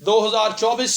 2024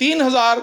3000,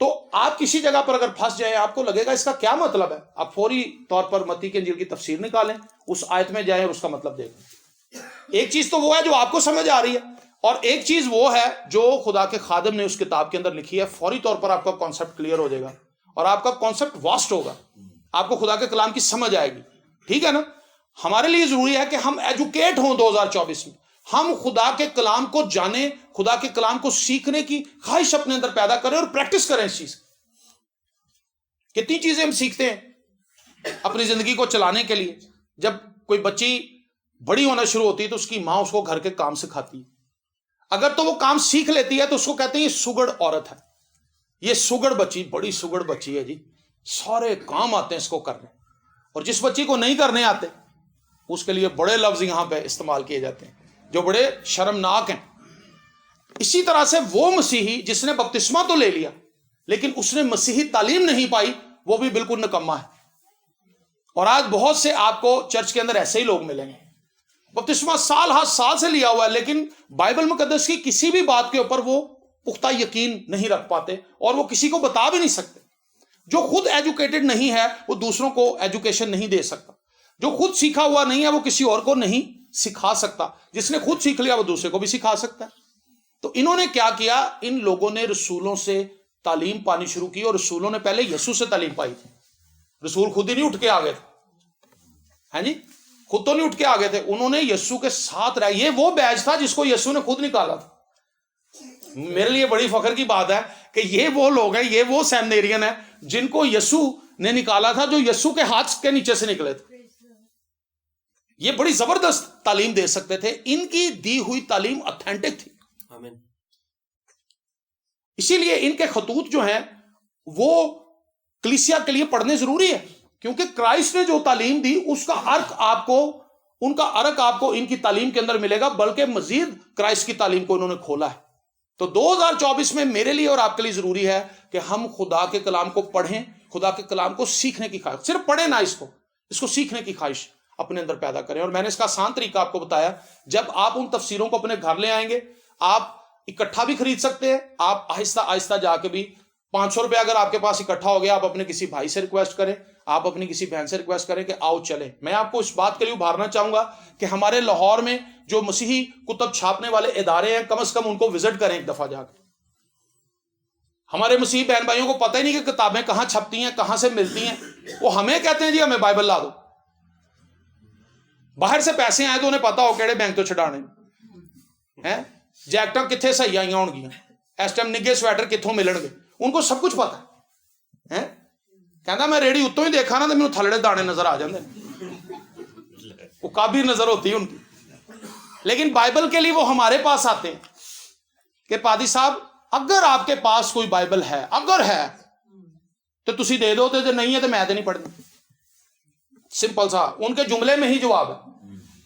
تو آپ کسی جگہ پر اگر پھنس جائیں, آپ کو لگے گا اس کا کیا مطلب ہے, آپ فوری طور پر متی کے انجیل کی تفسیر نکالیں, اس آیت میں جائیں اور اس کا مطلب دیکھیں. ایک چیز تو وہ ہے جو آپ کو سمجھ آ رہی ہے, اور ایک چیز وہ ہے جو خدا کے خادم نے اس کتاب کے اندر لکھی ہے. فوری طور پر آپ کا کانسیپٹ کلیئر ہو جائے گا اور آپ کا کانسیپٹ واسٹ ہوگا, آپ کو خدا کے کلام کی سمجھ آئے گی. ٹھیک ہے نا. ہمارے لیے ضروری ہے کہ ہم ایجوکیٹ ہوں 2024 میں, ہم خدا کے کلام کو جانیں, خدا کے کلام کو سیکھنے کی خواہش اپنے اندر پیدا کریں اور پریکٹس کریں اس چیز. کتنی چیزیں ہم سیکھتے ہیں اپنی زندگی کو چلانے کے لیے. جب کوئی بچی بڑی ہونا شروع ہوتی ہے تو اس کی ماں اس کو گھر کے کام سکھاتی ہے. اگر تو وہ کام سیکھ لیتی ہے تو اس کو کہتے ہیں یہ سگڑ عورت ہے, یہ سگڑ بچی, بڑی سگڑ بچی ہے جی, سارے کام آتے ہیں اس کو کرنے. اور جس بچی کو نہیں کرنے آتے اس کے لیے بڑے لفظ یہاں پہ استعمال کیے جاتے ہیں جو بڑے شرمناک ہیں. اسی طرح سے وہ مسیحی جس نے بپتسمہ تو لے لیا لیکن اس نے مسیحی تعلیم نہیں پائی, وہ بھی بالکل نکما ہے. اور آج بہت سے آپ کو چرچ کے اندر ایسے ہی لوگ ملیں گے, بپتسمہ سال ہر سال سے لیا ہوا ہے لیکن بائبل مقدس کی کسی بھی بات کے اوپر وہ پختہ یقین نہیں رکھ پاتے اور وہ کسی کو بتا بھی نہیں سکتے. جو خود ایجوکیٹڈ نہیں ہے وہ دوسروں کو ایجوکیشن نہیں دے سکتا, جو خود سیکھا ہوا نہیں ہے وہ کسی اور کو نہیں سکھا سکتا, جس نے خود سیکھ لیا وہ دوسرے کو بھی سکھا سکتا ہے. تو انہوں نے کیا کیا, ان لوگوں نے رسولوں سے تعلیم پانی شروع کی, اور رسولوں نے پہلے یسوع سے تعلیم پائی تھی. رسول خود ہی نہیں اٹھ کے آ گئے تھے, ہاں جی, خود تو نہیں اٹھ کے آ گئے تھے, انہوں نے یسوع کے ساتھ رہا. یہ وہ بیچ تھا جس کو یسوع نے خود نکالا تھا. میرے لیے بڑی فخر کی بات ہے کہ یہ وہ لوگ ہیں, یہ وہ سیمنیرین ہیں جن کو یسوع نے نکالا تھا, جو یسوع کے ہاتھ کے نیچے سے نکلے تھے. یہ بڑی زبردست تعلیم دے سکتے تھے, ان کی دی ہوئی تعلیم اتھینٹک تھی. اسی لیے ان کے خطوط جو ہیں وہ کلیسیا کے لیے پڑھنے ضروری ہے, کیونکہ کرائسٹ نے جو تعلیم دی اس کا عرق آپ کو, ان کا عرق آپ کو ان کی تعلیم کے اندر ملے گا, بلکہ مزید کرائسٹ کی تعلیم کو انہوں نے کھولا ہے. تو 2024 میں میرے لیے اور آپ کے لیے ضروری ہے کہ ہم خدا کے کلام کو پڑھیں, خدا کے کلام کو سیکھنے کی خواہش, صرف پڑھیں نہ, اس کو سیکھنے کی خواہش اپنے اندر پیدا کریں. اور میں نے اس کا آسان طریقہ آپ کو بتایا. جب آپ ان تفسیروں کو اپنے گھر لے آئیں گے, آپ اکٹھا بھی خرید سکتے ہیں, آپ آہستہ آہستہ جا کے بھی 500 روپے اگر آپ کے پاس اکٹھا ہو گیا, آپ اپنے کسی بھائی سے ریکویسٹ کریں, آپ اپنی کسی بہن سے ریکویسٹ کریں کہ آؤ چلیں. میں آپ کو اس بات کے لیے ابھارنا چاہوں گا کہ ہمارے لاہور میں جو مسیحی کتب چھاپنے والے ادارے ہیں, کم از کم ان کو وزٹ کریں ایک دفعہ جا کے. ہمارے مسیحی بہن بھائیوں کو پتہ ہی نہیں کہ کتابیں کہاں چھپتی ہیں, کہاں سے ملتی ہیں. وہ ہمیں کہتے ہیں جی ہمیں بائبل لا دو, باہر سے پیسے آئے تو انہیں پتا ہو کہڑے بینک تو چھڈانے ہیں, جیکٹاں کتنے صحیح آئی ہون گیاں, اس ٹائم نگے سویٹر کتوں ملن گے, ان کو سب کچھ پتا ہے. کہنا میں ریڑی اتوں ہی دیکھا نا تو مجھے تھلڑے دانے نظر آ جاندے, وہ کابی نظر ہوتی ہے ان کی. لیکن بائبل کے لیے وہ ہمارے پاس آتے ہیں کہ پادری صاحب اگر آپ کے پاس کوئی بائبل ہے, اگر ہے تو تسی دے دو, تو نہیں ہے تو میں تو نہیں پڑھنی. سمپل سا ان کے جملے میں ہی جواب ہے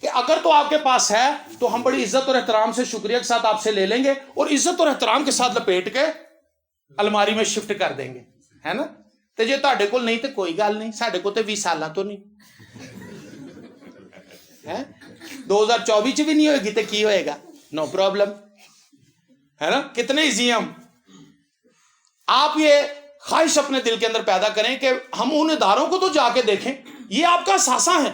کہ اگر تو آپ کے پاس ہے تو ہم بڑی عزت اور احترام سے شکریہ کے ساتھ آپ سے لے لیں گے, اور عزت اور احترام کے ساتھ لپیٹ کے الماری میں شفٹ کر دیں گے, ہے نا. تو جی تہاڈے کول نہیں تو کوئی گل نہیں, ساڈے کول تو 20 سالاں تو نہیں, 2024 بھی نہیں ہوئے گی تو کی ہوئے گا, نو پرابلم, ہے نا. کتنے ایزی ہم. آپ یہ خواہش اپنے دل کے اندر پیدا کریں کہ ہم ان اداروں کو تو جا کے دیکھیں, یہ آپ کا اثاثہ ہے.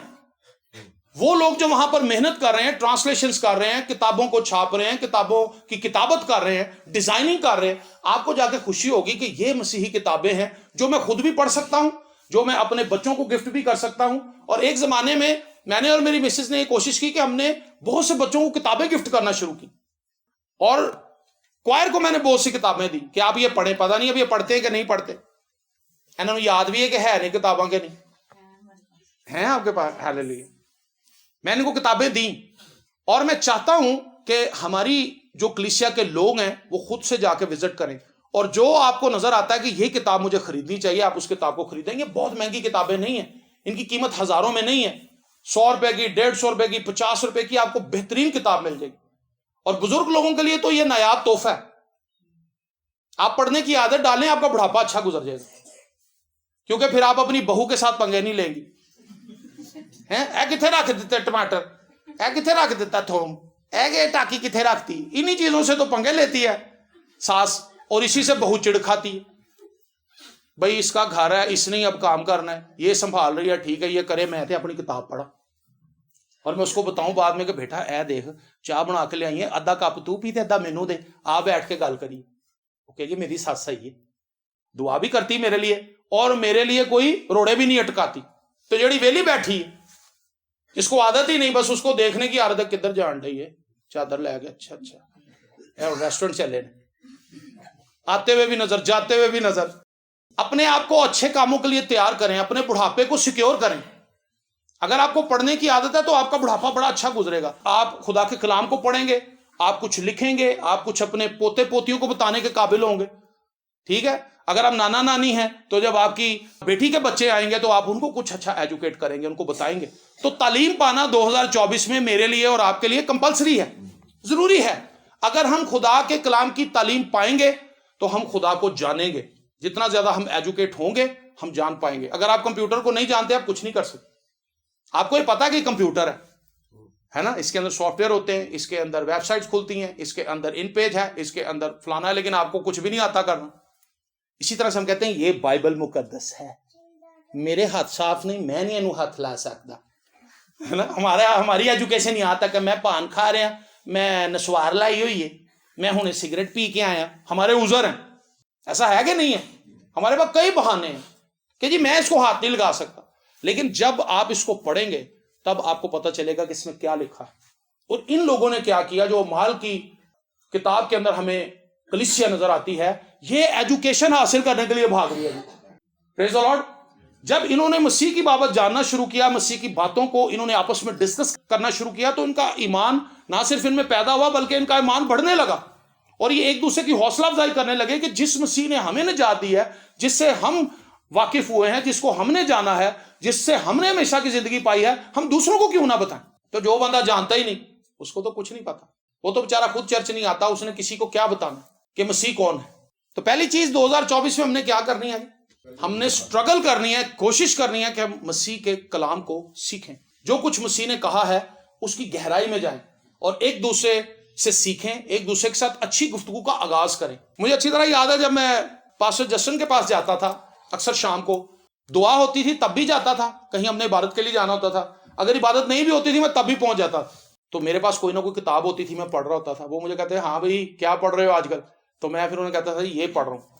وہ لوگ جو وہاں پر محنت کر رہے ہیں, ٹرانسلیشنز کر رہے ہیں, کتابوں کو چھاپ رہے ہیں, کتابوں کی کتابت کر رہے ہیں, ڈیزائننگ کر رہے ہیں, آپ کو جا کے خوشی ہوگی کہ یہ مسیحی کتابیں ہیں جو میں خود بھی پڑھ سکتا ہوں, جو میں اپنے بچوں کو گفٹ بھی کر سکتا ہوں. اور ایک زمانے میں نے اور میری مسز نے یہ کوشش کی کہ ہم نے بہت سے بچوں کو کتابیں گفٹ کرنا شروع کی, اور کوائر کو میں نے بہت سی کتابیں دی کہ آپ یہ پڑھیں. پتہ نہیں اب یہ پڑھتے ہیں کہ نہیں پڑھتے, انہوں نے یاد بھی ہے کہ ہے نہیں کتاباں کے نہیں ہیں آپ کے پاس. ہاللیلویا. میں نے کو کتابیں دیں, اور میں چاہتا ہوں کہ ہماری جو کلیسیا کے لوگ ہیں وہ خود سے جا کے وزٹ کریں, اور جو آپ کو نظر آتا ہے کہ یہ کتاب مجھے خریدنی چاہیے, آپ اس کتاب کو خریدیں. یہ بہت مہنگی کتابیں نہیں ہیں, ان کی قیمت ہزاروں میں نہیں ہے, 100 روپے کی, 150 روپے کی, 50 روپے کی آپ کو بہترین کتاب مل جائے گی. اور بزرگ لوگوں کے لیے تو یہ نایاب تحفہ ہے. آپ پڑھنے کی عادت ڈالیں, آپ کا بڑھاپا اچھا گزر جائے گا, کیونکہ پھر آپ اپنی بہو کے ساتھ پنگے نہیں لیں گی. اے کتنے رکھ دیتے ٹماٹر, اے کتنے رکھ دیتا تھوم, اے ٹاکی کتنے رکھتی, انہی چیزوں سے تو پنگے لیتی ہے ساس, اور اسی سے بہو چڑ کھاتی ہے. بھائی اس کا گھر ہے, اس نے ہی اب کام کرنا ہے, یہ سنبھال رہی ہے, ٹھیک ہے یہ کرے, میں تے اپنی کتاب پڑھا اور میں اس کو بتاؤں بعد میں کہ بیٹا اے دیکھ چاہ بنا کے لے آئی ہے, آدھا کپ تو پی تے آدھا مینوں دے, آپ بیٹھ کے گل کریے. اوکے جی میری ساس صحیح ہے, دعا بھی کرتی میرے لیے اور میرے لیے کوئی روڑے بھی نہیں اٹکاتی. تو جیڑی ویلی بیٹھی جس کو عادت ہی نہیں, بس اس کو دیکھنے کی عادت, کدھر جان رہی ہے, چادر لے گیا, اچھا اچھا ریسٹورنٹ چلے, آتے ہوئے بھی نظر, جاتے ہوئے بھی نظر. اپنے آپ کو اچھے کاموں کے لیے تیار کریں, اپنے بڑھاپے کو سیکیور کریں. اگر آپ کو پڑھنے کی عادت ہے تو آپ کا بڑھاپا بڑا اچھا گزرے گا. آپ خدا کے کلام کو پڑھیں گے, آپ کچھ لکھیں گے, آپ کچھ اپنے پوتے پوتیوں کو بتانے کے قابل ہوں گے. ٹھیک ہے, اگر آپ نانا نانی ہیں تو جب آپ کی بیٹی کے بچے آئیں گے تو آپ ان کو کچھ اچھا ایجوکیٹ کریں گے, ان کو بتائیں گے. تو تعلیم پانا 2024 میں میرے لیے اور آپ کے لیے کمپلسری ہے, ضروری ہے. اگر ہم خدا کے کلام کی تعلیم پائیں گے تو ہم خدا کو جانیں گے. جتنا زیادہ ہم ایجوکیٹ ہوں گے ہم جان پائیں گے. اگر آپ کمپیوٹر کو نہیں جانتے آپ کچھ نہیں کر سکتے. آپ کو یہ پتا کہ کمپیوٹر ہے نا, اس کے اندر سافٹ ویئر ہوتے ہیں, اس کے اندر ویب سائٹس کھلتی ہیں, اس کے اندر ان پیج ہے, اس کے اندر فلانا ہے, لیکن آپ کو کچھ بھی نہیں آتا کرنا. اسی طرح سے ہم کہتے ہیں یہ بائبل مقدس ہے, میرے ہاتھ صاف نہیں, میں نہیں انہوں ہاتھ لا سکتا, ہے نا. ہماری ایجوکیشن یہاں تک ہے, میں پان کھا رہا, میں نسوار لائی ہوئی ہے, میں ہوں سگریٹ پی کے آیا, ہمارے عذر ہیں. ایسا ہے کہ نہیں ہے؟ ہمارے پاس کئی بہانے ہیں کہ جی میں اس کو ہاتھ نہیں لگا سکتا. لیکن جب آپ اس کو پڑھیں گے تب آپ کو پتہ چلے گا کہ اس میں کیا لکھا ہے اور ان لوگوں نے کیا کیا. جو مال کی کتاب کے اندر ہمیں کلیسیا نظر آتی ہے, یہ ایجوکیشن حاصل کرنے کے لیے بھاگ رہی ہے. پریز دی لارڈ. جب انہوں نے مسیح کی بابت جاننا شروع کیا, مسیح کی باتوں کو انہوں نے آپس میں ڈسکس کرنا شروع کیا, تو ان کا ایمان نہ صرف ان میں پیدا ہوا بلکہ ان کا ایمان بڑھنے لگا اور یہ ایک دوسرے کی حوصلہ افزائی کرنے لگے کہ جس مسیح نے ہمیں نجات دی ہے, جس سے ہم واقف ہوئے ہیں, جس کو ہم نے جانا ہے, جس سے ہم نے ہمیشہ کی زندگی پائی ہے, ہم دوسروں کو کیوں نہ بتائیں. تو جو بندہ جانتا ہی نہیں اس کو تو کچھ نہیں پتا, وہ تو بیچارہ خود چرچ نہیں آتا, اس نے کسی کو کیا بتانا کہ مسیح کون ہے. تو پہلی چیز 2024 میں ہم نے کیا کرنی ہے, ہم نے سٹرگل کرنی ہے, کوشش کرنی ہے کہ ہم مسیح کے کلام کو سیکھیں. جو کچھ مسیح نے کہا ہے اس کی گہرائی میں جائیں اور ایک دوسرے سے سیکھیں, ایک دوسرے کے ساتھ اچھی گفتگو کا آغاز کریں. مجھے اچھی طرح یاد ہے جب میں پاسٹر جسٹن کے پاس جاتا تھا, اکثر شام کو دعا ہوتی تھی تب بھی جاتا تھا, کہیں ہم نے عبادت کے لیے جانا ہوتا تھا, اگر عبادت نہیں بھی ہوتی تھی میں تب بھی پہنچ جاتا تھا. تو میرے پاس کوئی نہ کوئی کتاب ہوتی تھی, میں پڑھ رہا ہوتا تھا. وہ مجھے کہتے ہیں ہاں بھائی کیا پڑھ رہے ہو آج کل, تو میں پھر انہیں کہتا تھا یہ پڑھ رہا ہوں.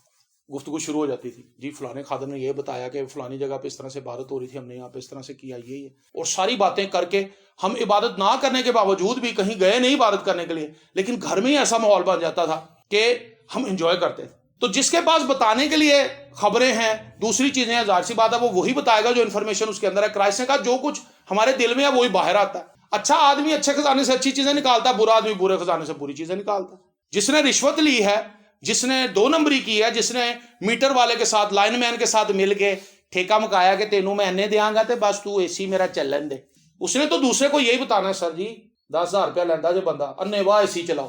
گفتگو شروع ہو جاتی تھی, جی فلانے خادم نے یہ بتایا کہ فلانی جگہ پہ اس طرح سے عبادت ہو رہی تھی, ہم نے یہاں پہ اس طرح سے کیا, یہ اور ساری باتیں کر کے ہم عبادت نہ کرنے کے باوجود بھی کہیں گئے نہیں عبادت کرنے کے لیے, لیکن گھر میں ہی ایسا ماحول بن جاتا تھا کہ ہم انجوائے کرتے. تو جس کے پاس بتانے کے لیے خبریں ہیں, دوسری چیزیں ہیں, ظاہر سی بات ہے وہ وہی بتائے گا جو انفارمیشن اس کے اندر ہے. کرائسٹ نے کہا جو کچھ ہمارے دل میں ہے وہی باہر آتا ہے. اچھا آدمی اچھے خزانے سے اچھی چیزیں نکالتا ہے, برا آدمی برے خزانے سے بری چیزیں نکالتا ہے. جس نے رشوت لی ہے, جس نے 2 نمبری کی ہے, جس نے میٹر والے کے ساتھ, لائن مین کے ساتھ مل کے ٹھیکہ مکایا کہ تینوں میں اینے دیاں گا تے بس تو اے سی میرا چلن دے, اس نے تو دوسرے کو یہی بتانا ہے سر جی 10,000 روپیہ لینا جو بندہ انے واہ اے سی چلاؤ,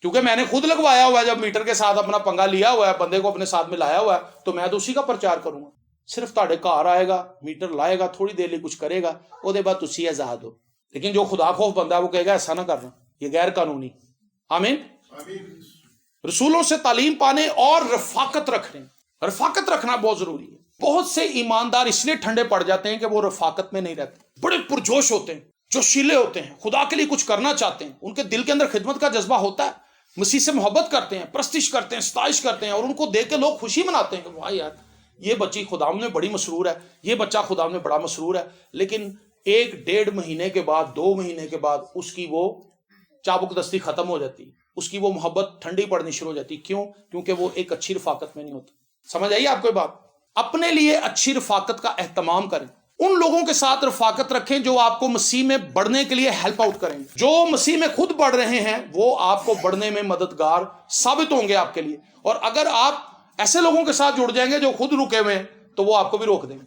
کیونکہ میں نے خود لگوایا ہوا ہے. جب میٹر کے ساتھ اپنا پنگا لیا ہوا ہے, بندے کو اپنے ساتھ میں لایا ہوا ہے, تو میں تو اسی کا پرچار کروں گا. صرف تاڑے گھر آئے گا, میٹر لائے گا, تھوڑی دیر لیے کچھ کرے گا, وہ دے بعد تسی آزاد ہو. لیکن جو خدا خوف بندہ ہے وہ کہے گا ایسا نہ کرنا, یہ غیر قانونی. آمین. رسولوں سے تعلیم پانے اور رفاقت رکھنے, رفاقت رکھنا بہت ضروری ہے. بہت سے ایماندار اس لیے ٹھنڈے پڑ جاتے ہیں کہ وہ رفاقت میں نہیں رہتے. بڑے پرجوش ہوتے ہیں, جوشیلے ہوتے ہیں, خدا کے لیے کچھ کرنا چاہتے ہیں, ان کے دل کے اندر خدمت کا جذبہ ہوتا ہے, مسیح سے محبت کرتے ہیں, پرستش کرتے ہیں, ستائش کرتے ہیں, اور ان کو دیکھ کے لوگ خوشی مناتے ہیں کہ واہ یار یہ بچی خداوند میں بڑی مسرور ہے, یہ بچہ خداوند میں بڑا مسرور ہے. لیکن 1-1.5 مہینے کے بعد, 2 مہینے کے بعد اس کی وہ چابک دستی ختم ہو جاتی, اس کی وہ محبت ٹھنڈی پڑنی شروع ہو جاتی. کیوں؟ کیونکہ وہ ایک اچھی رفاقت میں نہیں ہوتا. سمجھ آئیے آپ کو بات. اپنے لیے اچھی رفاقت کا اہتمام کریں, ان لوگوں کے ساتھ رفاقت رکھیں جو آپ کو مسیح میں بڑھنے کے لیے ہیلپ آؤٹ کریں گے. جو مسیح میں خود بڑھ رہے ہیں وہ آپ کو بڑھنے میں مددگار ثابت ہوں گے آپ کے لیے. اور اگر آپ ایسے لوگوں کے ساتھ جڑ جائیں گے جو خود رکے ہوئے ہیں تو وہ آپ کو بھی روک دیں گے,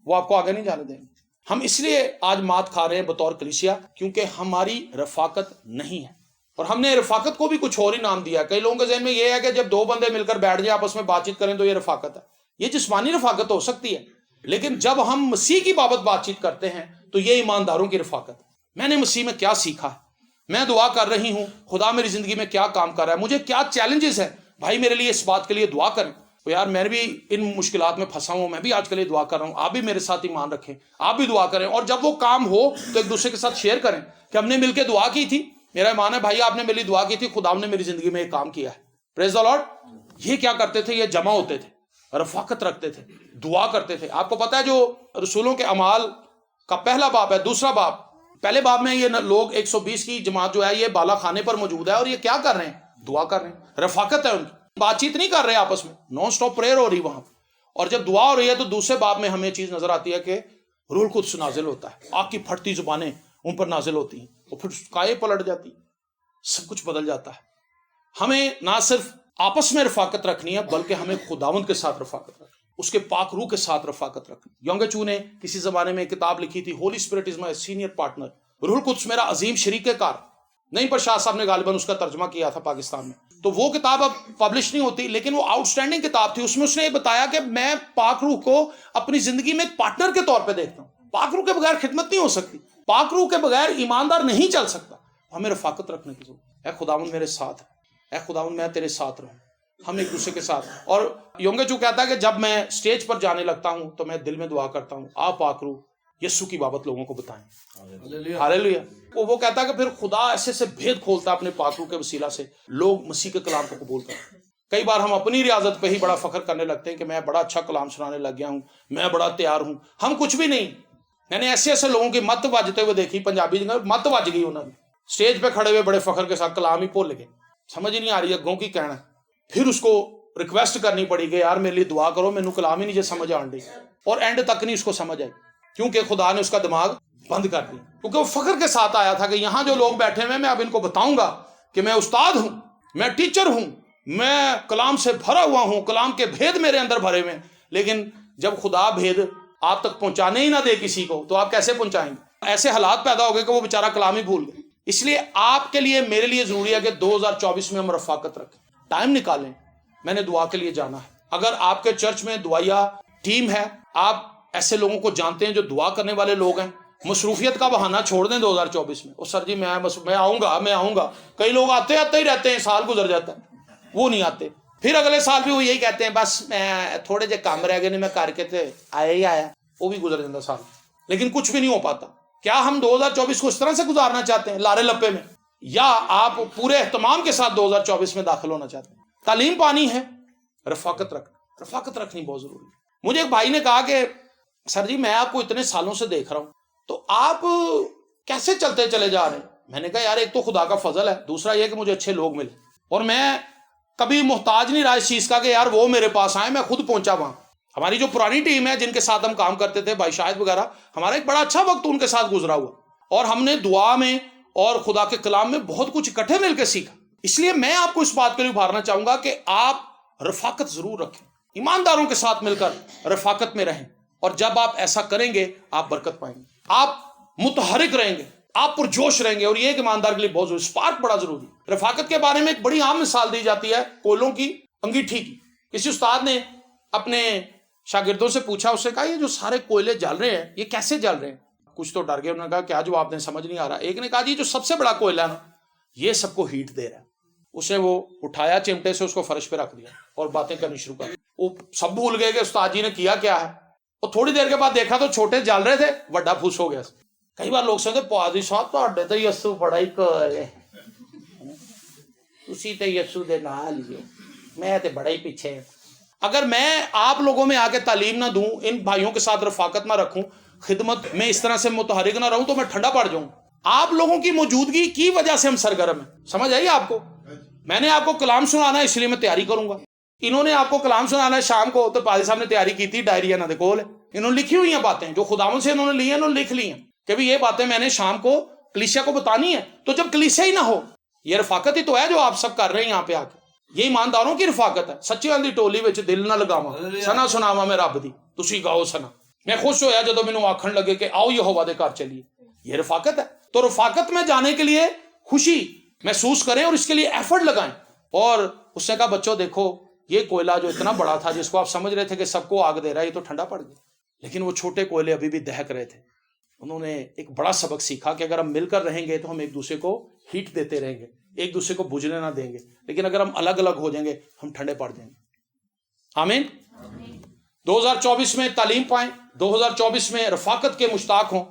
وہ آپ کو آگے نہیں جانے دیں گے. ہم اس لیے آج مات کھا رہے ہیں بطور کلیسیا کیونکہ ہماری رفاقت نہیں ہے, اور ہم نے رفاقت کو بھی کچھ اور ہی نام دیا. کئی لوگوں کے ذہن میں یہ ہے کہ جب 2 بندے مل کر بیٹھ جائیں آپس میں بات چیت کریں تو یہ رفاقت ہے. یہ جسمانی رفاقت ہو سکتی ہے, لیکن جب ہم مسیح کی بابت بات چیت کرتے ہیں تو یہ ایمانداروں کی رفاقت ہے. میں نے مسیح میں کیا سیکھا ہے, میں دعا کر رہی ہوں, خدا میری زندگی میں کیا کام کر رہا ہے, مجھے کیا چیلنجز ہیں, بھائی میرے لیے اس بات کے لیے دعا کریں. تو یار میں بھی ان مشکلات میں پھنسا ہوں, میں بھی آج کل یہ دعا کر رہا ہوں, آپ بھی میرے ساتھ ایمان رکھیں, آپ بھی دعا کریں, اور جب وہ کام ہو تو ایک دوسرے کے ساتھ شیئر کریں کہ ہم نے مل کے دعا کی تھی, میرا ایمان ہے بھائی آپ نے میری دعا کی تھی, خدا نے میری زندگی میں ایک کام کیا ہے. پریز دی لارڈ. یہ کیا کرتے تھے, یہ جمع ہوتے تھے, رفاقت رکھتے تھے, دعا کرتے تھے. آپ کو پتا ہے جو رسولوں کے اعمال کا پہلا باب ہے, دوسرا باب, پہلے باب میں یہ لوگ 120 کی جماعت جو ہے یہ بالا خانے پر موجود ہے, اور یہ کیا کر رہے ہیں, دعا کر رہے ہیں, رفاقت ہے ان کی, بات چیت نہیں کر رہے آپس میں, نان سٹاپ پریئر ہو رہی وہاں. اور جب دعا ہو رہی ہے تو دوسرے باب میں ہمیں چیز نظر آتی ہے کہ روح القدس نازل ہوتا ہے, آگ کی پھٹتی زبانیں ان پر نازل ہوتی ہیں, اور پھر کائے پلٹ جاتی, سب کچھ بدل جاتا ہے. ہمیں نہ صرف آپس میں رفاقت رکھنی ہے بلکہ ہمیں خداوند کے ساتھ رفاقت رکھنی, اس کے پاک روح کے ساتھ رفاقت رکھنی. یونگ چو نے کسی زمانے میں ایک کتاب لکھی تھی, holy spirit is my senior partner, روح القدس میرا عظیم شریک کار. نہیں پر شاہ صاحب نے غالباً اس کا ترجمہ کیا تھا پاکستان میں, تو وہ کتاب اب پبلش نہیں ہوتی, لیکن وہ آؤٹ اسٹینڈنگ کتاب تھی. اس میں اس نے یہ بتایا کہ میں پاک روح کو اپنی زندگی میں ایک پارٹنر کے طور پہ دیکھتا ہوں. پاک روح کے بغیر خدمت نہیں ہو سکتی, پاک روح کے بغیر ایماندار نہیں چل سکتا. ہمیں رفاقت رکھنے کی ضرورت ہے. اے خداوند میرے ساتھ ہے, اے خداوند میں تیرے ساتھ رہوں, ہم ایک دوسرے کے ساتھ. اور یونگ چو کہتا ہے کہ جب میں اسٹیج پر جانے لگتا ہوں تو میں دل میں دعا کرتا ہوں, آپ پاک روح یسوع کی بابت لوگوں کو بتائیں. ہاللیلویا. وہ کہتا ہے کہ پھر خدا ایسے سے بھید کھولتا ہے اپنے پاک روح کے وسیلہ سے, لوگ مسیح کے کلام کو قبول کرتے ہیں. کئی بار ہم اپنی ریاضت پہ ہی بڑا فخر کرنے لگتے ہیں کہ میں بڑا اچھا کلام سنانے لگ گیا ہوں, میں بڑا تیار ہوں. ہم کچھ بھی نہیں. میں نے ایسے ایسے لوگوں کی مت بجتے ہوئے دیکھی, پنجابی جگہ مت بج گئی انہوں نے, اسٹیج پہ کھڑے ہوئے بڑے فخر کے ساتھ کلام ہی بھول گئے, سمجھ ہی نہیں آ رہی اگوں کی کہنا. پھر اس کو ریکویسٹ کرنی پڑی کہ یار میرے لیے دعا کرو, مینوں کلام ہی نہیں سمجھ آن ڈی, اور اینڈ تک نہیں اس کو سمجھ آئی, کیونکہ خدا نے اس کا دماغ بند کر دیا. کیونکہ وہ فخر کے ساتھ آیا تھا کہ یہاں جو لوگ بیٹھے ہوئے میں اب ان کو بتاؤں گا کہ میں استاد ہوں, میں ٹیچر ہوں, میں کلام سے بھرا ہوا ہوں, کلام کے بھید میرے اندر بھرے ہوئے ہیں. لیکن جب خدا بھید آپ تک پہنچانے ہی نہ دے کسی کو, تو آپ کیسے پہنچائیں گے؟ ایسے حالات پیدا ہو گئے کہ وہ بیچارہ کلام ہی بھول گئے. اس لیے آپ کے لیے میرے لیے ضروری ہے کہ 2024 میں ہم رفاقت رکھیں, ٹائم نکالیں. میں نے دعا کے لیے جانا ہے. اگر آپ کے چرچ میں دعائیا ٹیم ہے, آپ ایسے لوگوں کو جانتے ہیں جو دعا کرنے والے لوگ ہیں, مصروفیت کا بہانہ چھوڑ دیں 2024 میں. اور سر جی میں آؤں گا. کئی لوگ آتے ہی رہتے ہیں, سال گزر جاتا ہے, وہ نہیں آتے. پھر اگلے سال بھی وہ یہی کہتے ہیں بس میں تھوڑے جے کام رہ گئے نہیں, میں کر کے تے آیا ہی آیا, وہ بھی گزر جاتا سال, لیکن کچھ بھی نہیں ہو پاتا. کیا ہم 2024 کو اس طرح سے گزارنا چاہتے ہیں لارے لپے میں, یا آپ پورے اہتمام کے ساتھ 2024 میں داخل ہونا چاہتے ہیں؟ تعلیم پانی ہے, رفاقت رکھنی بہت ضروری ہے. مجھے ایک بھائی نے کہا کہ سر جی میں آپ کو اتنے سالوں سے دیکھ رہا ہوں, تو آپ کیسے چلتے چلے جا رہے ہیں؟ میں نے کہا یار ایک تو خدا کا فضل ہے, دوسرا یہ کہ مجھے اچھے لوگ ملے, اور میں کبھی محتاج نہیں رہا اس چیز کا کہ یار وہ میرے پاس آئے, میں خود پہنچا وہاں. ہماری جو پرانی ٹیم ہے جن کے ساتھ ہم کام کرتے تھے, بھائی شاہد وغیرہ, ہمارا ایک بڑا اچھا وقت ان کے ساتھ گزرا ہوا, اور ہم نے دعا میں اور خدا کے کلام میں بہت کچھ اکٹھے مل کے سیکھا. اس لیے میں آپ کو اس بات کے لیے ابھارنا چاہوں گا کہ آپ رفاقت ضرور رکھیں, ایمانداروں کے ساتھ مل کر رفاقت میں رہیں, اور جب آپ ایسا کریں گے آپ برکت پائیں گے, آپ متحرک رہیں گے, آپ پرجوش رہیں گے. اور یہ ایک ایماندار کے لیے بہت ضروری, اسپارک بڑا ضروری. رفاقت کے بارے میں ایک بڑی عام مثال دی جاتی ہے کوئلوں کی انگیٹھی کی. کسی استاد نے اپنے شاگردوں سے پوچھا, اس نے کہا یہ جو سارے کوئلے جل رہے ہیں یہ کیسے جل رہے ہیں؟ کچھ تو ڈر گئے, انہوں نے کہا کیا جواب دیں, سمجھ نہیں آ رہا. ایک نے کہا جی جو سب سے بڑا کوئلہ ہے نا یہ سب کو ہیٹ دے رہا ہے. اسے وہ اٹھایا چمٹے سے, اس کو فرش پہ رکھ دیا اور باتیں کرنی شروع کر دی. وہ سب بھول گئے کہ استاد جی نے کیا ہے. اور تھوڑی دیر کے بعد دیکھا تو چھوٹے جل رہے تھے, بڑا پھوس ہو گیا. کئی بار لوگ سمجھتے پادری صاحب تہاڈے تے یسو بڑا ہی ہے, تسی تے یسو دے نال ہی, میں تے بڑا ہی پیچھے. اگر میں آپ لوگوں میں آ کے تعلیم نہ دوں, ان بھائیوں کے ساتھ رفاقت نہ رکھوں, خدمت میں اس طرح سے متحرک نہ رہوں, تو میں ٹھنڈا پڑ جاؤں. آپ لوگوں کی موجودگی کی وجہ سے ہم سرگرم ہیں. سمجھ آئی آپ کو؟ میں نے آپ کو کلام سنانا ہے اس لیے میں تیاری کروں گا. انہوں نے آپ کو کلام سنانا ہے شام کو, تو پادری صاحب نے تیاری کی تھی, ڈائری انہوں نے کول ہے, انہوں نے لکھی ہوئی ہیں باتیں جو خداوند سے انہوں نے لی ہیں, انہوں نے لکھ لی ہیں کہ بھی یہ باتیں میں نے شام کو کلیسیا کو بتانی ہے. تو جب کلیسیا ہی نہ ہو, یہ رفاقت ہی تو ہے جو آپ سب کر رہے ہیں یہاں پہ آ کے. یہ ایمانداروں کی رفاقت ہے. سچیاں دی ٹولی وچ دل نہ لگاواں, سنا سناواں میں رب دی, تسی گاؤ سنا. میں خوش ہویا جدو مینوں آکھن لگے کہ آؤ یہوہ دے گھر چلیے. یہ رفاقت ہے. تو رفاقت میں جانے کے لیے خوشی محسوس کریں اور اس کے لیے ایفرٹ لگائیں. اور اس نے کہا بچوں دیکھو یہ کوئلہ جو اتنا بڑا تھا جس کو آپ سمجھ رہے تھے کہ سب کو آگ دے رہا ہے, یہ تو ٹھنڈا پڑ گیا. لیکن وہ چھوٹے کوئلے ابھی بھی دہک رہے تھے. انہوں نے ایک بڑا سبق سیکھا کہ اگر ہم مل کر رہیں گے تو ہم ایک دوسرے کو ہیٹ دیتے رہیں گے, ایک دوسرے کو بجھنے نہ دیں گے. لیکن اگر ہم الگ الگ ہو جائیں گے ہم ٹھنڈے پڑ جائیں گے. آمین۔ 2024 میں تعلیم پائیں، 2024 میں رفاقت کے مشتاق ہوں،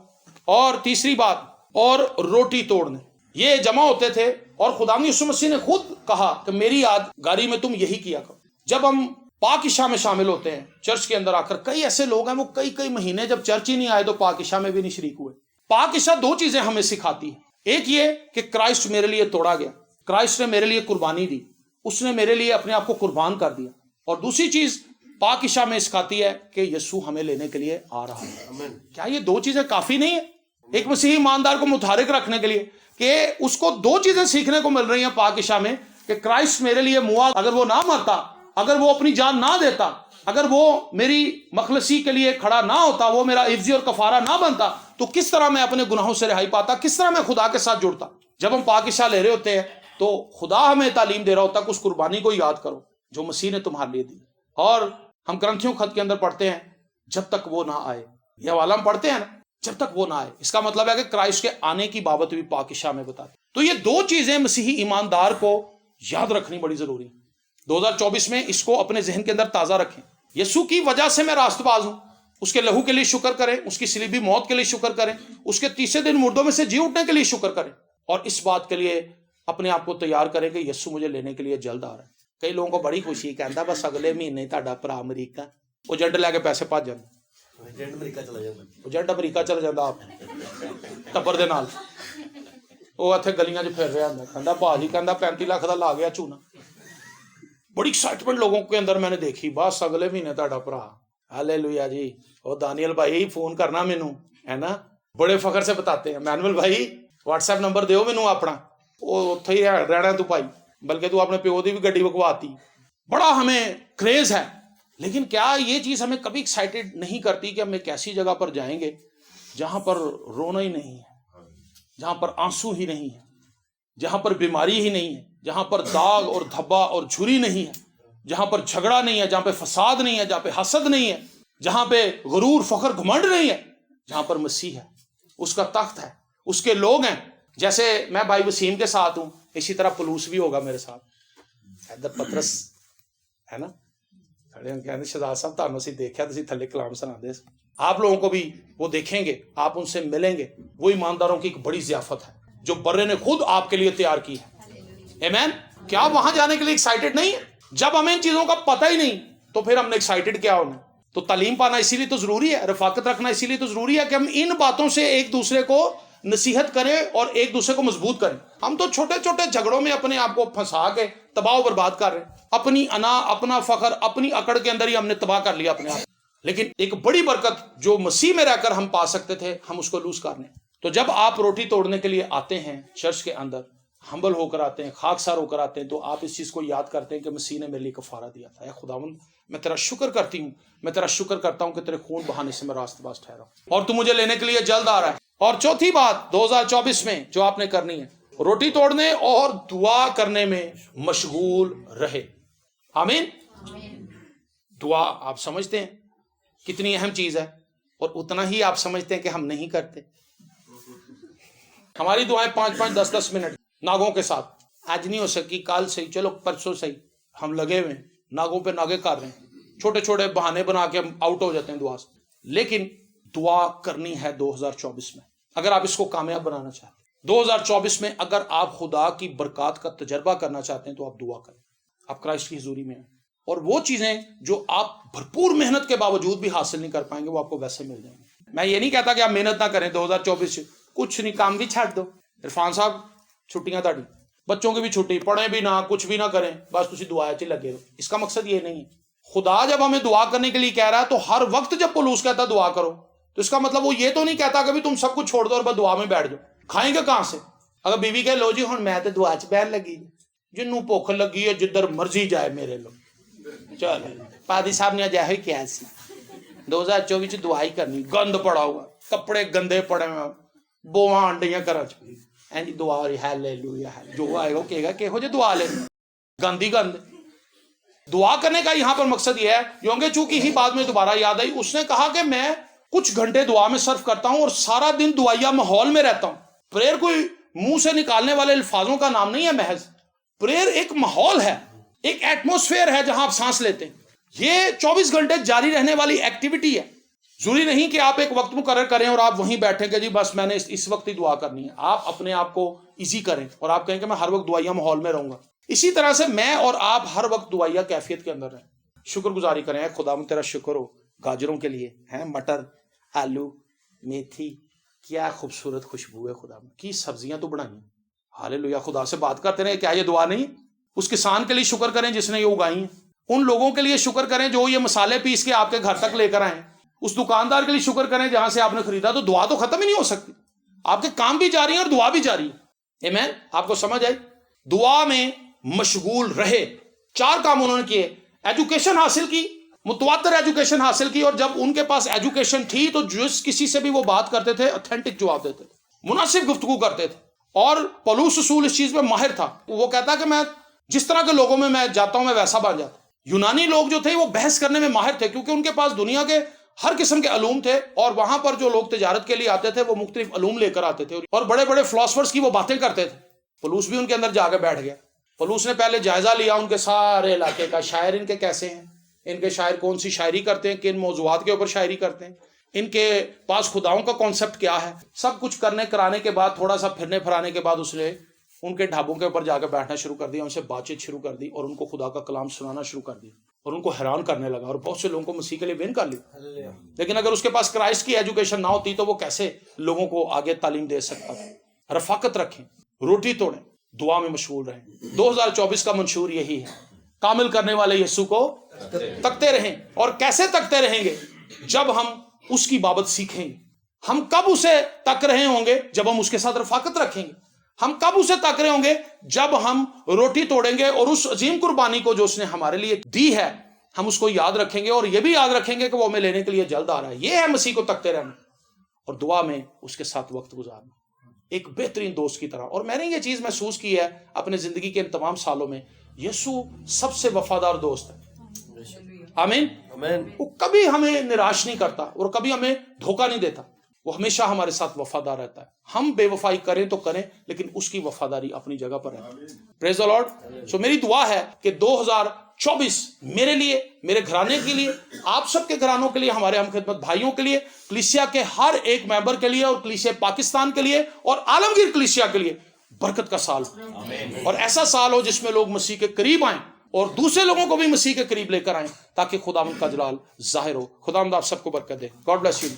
اور تیسری بات، اور روٹی توڑنے، یہ جمع ہوتے تھے اور خدا یسوع مسیح نے خود کہا کہ میری یادگاری میں تم یہی کیا کرو۔ جب ہم پاک عشاء میں شامل ہوتے ہیں چرچ کے اندر آ کر، کئی ایسے لوگ ہیں وہ کئی مہینے جب چرچ ہی نہیں آئے تو پاک عشاء میں بھی نہیں شریک ہوئے۔ پاک عشاء دو چیزیں ہمیں سکھاتی ہیں، ایک یہ کہ کرائسٹ میرے لیے توڑا گیا، کرائسٹ نے میرے لیے قربانی دی، اس نے میرے لیے اپنے آپ کو قربان کر دیا، اور دوسری چیز پاک عشاء میں سکھاتی ہے کہ یسوع ہمیں لینے کے لیے آ رہا ہے۔ کیا یہ دو چیزیں کافی نہیں ہیں ایک مسیحی ایماندار کو متحرک رکھنے کے لیے، کہ اس کو دو چیزیں سیکھنے کو مل رہی ہیں پاک عشاء میں، کہ کرائسٹ میرے لیے موا، اگر وہ نہ مرتا، اگر وہ اپنی جان نہ دیتا، اگر وہ میری مخلصی کے لیے کھڑا نہ ہوتا، وہ میرا عفظی اور کفارہ نہ بنتا، تو کس طرح میں اپنے گناہوں سے رہائی پاتا، کس طرح میں خدا کے ساتھ جڑتا۔ جب ہم پاک عشاء لے رہے ہوتے ہیں تو خدا ہمیں تعلیم دے رہا ہوتا کہ اس قربانی کو یاد کرو جو مسیح نے تمہارے لیے دی۔ اور ہم کرنتھیوں خط کے اندر پڑھتے ہیں جب تک وہ نہ آئے، یہ حوالہ ہم پڑھتے ہیں نا، جب تک وہ نہ آئے، اس کا مطلب ہے کہ کرائسٹ کے آنے کی بابت بھی پاک عشاء میں بتاتے۔ تو یہ دو چیزیں مسیحی ایماندار کو یاد رکھنی بڑی ضروری ہے۔ 2024 میں اس کو اپنے ذہن کے اندر تازہ رکھیں، یسوع کی وجہ سے میں راست باز ہوں، اس کے لہو کے لیے شکر کریں، اس کی صلیبی موت کے لیے شکر کریں، اس کے تیسرے دن مردوں میں سے جی اٹھنے کے لیے شکر کریں، اور اس بات کے لیے اپنے آپ کو تیار کریں کہ یسوع مجھے لینے کے لیے جلد آ رہا ہے۔ کئی لوگوں کو بڑی خوشی کہندا بس اگلے مہینے تہاڈا بھرا امریکہ، وہ ایجنٹ لے کے پیسے بھج جاندا، ایجنٹ امریکہ چلا جاندا آپ ٹبر دے نال، وہ اتنے گلیاں پھر رہا ہوں، کہندا بھاجی کہندا 35 لاکھ کا لا گیا چونا۔ بڑی ایکسائٹمنٹ لوگوں کے اندر میں نے دیکھی، بس اگلے مہینے تہاڈا بھرا، ہالےلویا جی۔ وہ دانیل بھائی فون کرنا مینوں، ہے نا، بڑے فخر سے بتاتے ہیں، مینول بھائی واٹس ایپ نمبر دیو مینوں اپنا، وہ اتھے ہی رہنا تو پائی، بلکہ تو اپنے پیو دی بھی گڈی وکواتی۔ بڑا ہمیں کریز ہے، لیکن کیا یہ چیز ہمیں کبھی ایکسائٹیڈ نہیں کرتی کہ ہم ایک ایسی جگہ پر جائیں گے جہاں پر رونا ہی نہیں ہے، جہاں پر آنسو ہی نہیں ہے، جہاں پر بیماری ہی نہیں ہے، جہاں پر داغ اور دھبا اور جھری نہیں ہے، جہاں پر جھگڑا نہیں ہے، جہاں پہ فساد نہیں ہے، جہاں پہ حسد نہیں ہے، جہاں پہ غرور فخر گھمنڈ نہیں ہے، جہاں پر مسیح ہے، اس کا تخت ہے، اس کے لوگ ہیں۔ جیسے میں بھائی وسیم کے ساتھ ہوں، اسی طرح پلوس بھی ہوگا میرے ساتھ، ادھر پترس ہے نا، کہتے شہزاد صاحب تانوں اسی دیکھا تو تھلے کلام سنا، آپ لوگوں کو بھی وہ دیکھیں گے، آپ ان سے ملیں گے۔ وہ ایمانداروں کی ایک بڑی ضیافت ہے جو برے نے خود آپ کے لیے تیار کی ہے۔ آمین۔ کیا وہاں جانے کے لیے ایکسائٹیڈ نہیں ہے؟ جب ہمیں ان چیزوں کا پتہ ہی نہیں تو پھر ہم نے ایکسائٹیڈ کیا ہونا؟ تو تعلیم پانا اسی لیے تو ضروری ہے، رفاقت رکھنا اسی لیے تو ضروری ہے کہ ہم ان باتوں سے ایک دوسرے کو نصیحت کریں اور ایک دوسرے کو مضبوط کریں۔ ہم تو چھوٹے چھوٹے جھگڑوں میں اپنے آپ کو پھنسا کے تباہ و برباد کر رہے ہیں، اپنی انا، اپنا فخر، اپنی اکڑ کے اندر ہی ہم نے تباہ کر لیا اپنے آپ۔ لیکن ایک بڑی برکت جو مسیح میں رہ کر ہم پا سکتے تھے، ہم اس کو لوز کر رہے ہیں۔ تو جب آپ روٹی توڑنے کے لیے آتے ہیں چرچ کے اندر، ہمبل ہو کر آتے ہیں، خاکسار ہو کر آتے ہیں، تو آپ اس چیز کو یاد کرتے ہیں کہ مسیح نے میرے لیے کفارہ دیا تھا۔ اے خداوند میں تیرا شکر کرتی ہوں، میں تیرا شکر کرتا ہوں کہ تیرے خون بہانے سے میں راست باز ٹھہرا ہوں، اور تو مجھے لینے کے لیے جلد آ رہا ہے۔ اور چوتھی بات 2024 میں جو آپ نے کرنی ہے، روٹی توڑنے اور دعا کرنے میں مشغول رہے۔ آمین۔ دعا آپ سمجھتے ہیں کتنی اہم چیز ہے، اور اتنا ہی آپ سمجھتے ہیں کہ ہم نہیں کرتے۔ ہماری دعائیں 5-5 10-10 منٹ ناگوں کے ساتھ، آج نہیں ہو سکی، کل صحیح، چلو پرسوں صحیح، ہم لگے ہوئے ہیں، ناگوں پہ ناگے کر رہے ہیں، چھوٹے چھوٹے بہانے بنا کے ہم آؤٹ ہو جاتے ہیں دعا سے۔ لیکن دعا کرنی ہے 2024 میں، اگر آپ اس کو کامیاب بنانا چاہتے ہیں۔ 2024 میں اگر آپ خدا کی برکات کا تجربہ کرنا چاہتے ہیں تو آپ دعا کریں، آپ کرائسٹ کی حضوری میں ہیں، اور وہ چیزیں جو آپ بھرپور محنت کے باوجود بھی حاصل نہیں کر پائیں گے وہ آپ کو ویسے مل جائیں گے۔ میں یہ نہیں کہتا کہ آپ محنت نہ کریں 2024 کچھ نہیں، کام بھی چھੱਡ دو۔ عرفان صاحب چھٹیاں تاڑی، بچوں کی بھی چھٹی، پڑھیں بھی نہ، کچھ بھی نہ کریں، بس تسی دعا چ لگے رہو۔ اس کا مقصد یہ نہیں ہے۔ خدا جب ہمیں دعا کرنے کے لیے کہہ رہا ہے تو ہر وقت جب پولوس کہتا ہے دعا کرو، تو اس کا مطلب وہ یہ تو نہیں کہتا کہ بھی تم سب کچھ چھوڑ دو اور بس دعا میں بیٹھ جاؤ۔ کھائیں گے کہاں سے؟ اگر بیوی کہے لو جی ہن میں تے دعا چ بہن لگی، جنوں بھوک لگی ہے جدھر مرضی جائے میرے لوگ، چل پادی صاحب نے اجاہی کیا سی 2024 چ دعا ہی کرنی، گند پڑا ہوا، کپڑے گندے پڑے ہوئے، بواں انڈیاں گھر چ، این جی دعا ہو رہی، ہالےلویا، جو آئے گا وہ کہے گا کہو جی دعا لے، گند ہی گند۔ دعا کرنے کا یہاں پر مقصد یہ ہے، کیونکہ چونکہ ہی بعد میں دوبارہ یاد آئی، اس نے کہا کہ میں کچھ گھنٹے دعا میں صرف کرتا ہوں اور سارا دن دعائیا ماحول میں رہتا ہوں۔ پریئر کوئی منہ سے نکالنے والے الفاظوں کا نام نہیں ہے محض، پریئر ایک ماحول ہے، ایک ایٹموسفیئر ہے جہاں آپ سانس لیتے ہیں۔ یہ 24 گھنٹے جاری رہنے والی ایکٹیویٹی ہے. ضروری نہیں کہ آپ ایک وقت مقرر کریں اور آپ وہیں بیٹھیں کہ جی بس میں نے اس وقت ہی دعا کرنی ہے. آپ اپنے آپ کو ایزی کریں اور آپ کہیں کہ میں ہر وقت دعائیہ ماحول میں رہوں گا. اسی طرح سے میں اور آپ ہر وقت دعائیہ کیفیت کے اندر رہیں. شکر گزاری کریں. خدا تیرا شکر ہو گاجروں کے لیے ہیں، مٹر، آلو، میتھی، کیا خوبصورت خوشبو ہے خدا کی سبزیاں تو بنائی. ہاللیلویا. خدا سے بات کرتے رہیں. کیا یہ دعا نہیں؟ اس کسان کے لیے شکر کریں جس نے یہ اگائی ہیں. ان لوگوں کے لیے شکر کریں جو یہ مسالے پیس کے آپ کے گھر تک لے کر آئے. اس دکاندار کے لیے شکر کریں جہاں سے آپ نے خریدا. تو دعا تو ختم ہی نہیں ہو سکتی. آپ کے کام بھی جاری ہیں اور دعا بھی جاری ہے. آمین. آپ کو سمجھ آئی؟ دعا میں مشغول رہے. 4 کام انہوں نے کیے. ایجوکیشن حاصل کی، متواتر ایجوکیشن حاصل کی، اور جب ان کے پاس ایجوکیشن تھی تو جس کسی سے بھی وہ بات کرتے تھے اتھینٹک جواب دیتے تھے، مناسب گفتگو کرتے تھے. اور پولس رسول اس چیز میں ماہر تھا. وہ کہتا کہ میں جس طرح کے لوگوں میں جاتا ہوں میں ویسا بن جاتا. یونانی لوگ جو تھے وہ بحث کرنے میں ماہر تھے کیونکہ ان کے پاس دنیا کے ہر قسم کے علوم تھے، اور وہاں پر جو لوگ تجارت کے لیے آتے تھے وہ مختلف علوم لے کر آتے تھے اور بڑے بڑے فلاسفرز کی وہ باتیں کرتے تھے. پولس بھی ان کے اندر جا کے بیٹھ گیا. پولس نے پہلے جائزہ لیا ان کے سارے علاقے کا. شاعر ان کے کیسے ہیں، ان کے شاعر کون سی شاعری کرتے ہیں، کن موضوعات کے اوپر شاعری کرتے ہیں، ان کے پاس خداؤں کا کانسیپٹ کیا ہے. سب کچھ کرنے کرانے کے بعد، تھوڑا سا پھرنے پھرانے کے بعد، اس نے ان کے ڈھابوں کے اوپر جا کے بیٹھنا شروع کر دیا، ان سے بات چیت شروع کر دی اور ان کو خدا کا کلام سنانا شروع کر دیا اور ان کو حیران کرنے لگا اور بہت سے لوگوں کو مسیح کے لیے ون کر لی. لیکن اگر اس کے پاس کرائسٹ کی ایجوکیشن نہ ہوتی تو وہ کیسے لوگوں کو آگے تعلیم دے سکتا تھا. رفاقت رکھیں، روٹی توڑیں، دعا میں مشغول رہیں. 2024 کا منشور یہی ہے، کامل کرنے والے یسوع کو تکتے رہیں. اور کیسے تکتے رہیں گے؟ جب ہم اس کی بابت سیکھیں گے. ہم کب اسے تک رہے ہوں گے؟ جب ہم اس کے ساتھ رفاقت رکھیں گے. ہم کب اسے تک رہے ہوں گے؟ جب ہم روٹی توڑیں گے اور اس عظیم قربانی کو جو اس نے ہمارے لیے دی ہے ہم اس کو یاد رکھیں گے، اور یہ بھی یاد رکھیں گے کہ وہ ہمیں لینے کے لیے جلد آ رہا ہے. یہ ہے مسیح کو تکتے رہنا اور دعا میں اس کے ساتھ وقت گزارنا ایک بہترین دوست کی طرح. اور میں نے یہ چیز محسوس کی ہے اپنے زندگی کے ان تمام سالوں میں، یسوع سب سے وفادار دوست ہے. آمین. وہ کبھی ہمیں نراش نہیں کرتا اور کبھی ہمیں دھوکہ نہیں دیتا. وہ ہمیشہ ہمارے ساتھ وفادار رہتا ہے. ہم بے وفائی کریں تو کریں لیکن اس کی وفاداری اپنی جگہ پر ہے. پریز دی لارڈ. سو میری دعا ہے کہ 2024 میرے لیے، میرے گھرانے کے لیے، آپ سب کے گھرانوں کے لیے، ہمارے ہم خدمت بھائیوں کے لیے، کلیسیا کے ہر ایک ممبر کے لیے اور کلیسیا پاکستان کے لیے اور عالمگیر کلیسیا کے لیے برکت کا سال ہو. اور ایسا سال ہو جس میں لوگ مسیح کے قریب آئیں اور دوسرے لوگوں کو بھی مسیح کے قریب لے کر آئیں تاکہ خداوند کا جلال ظاہر ہو. خداوند آپ سب کو برکت دے. God bless you.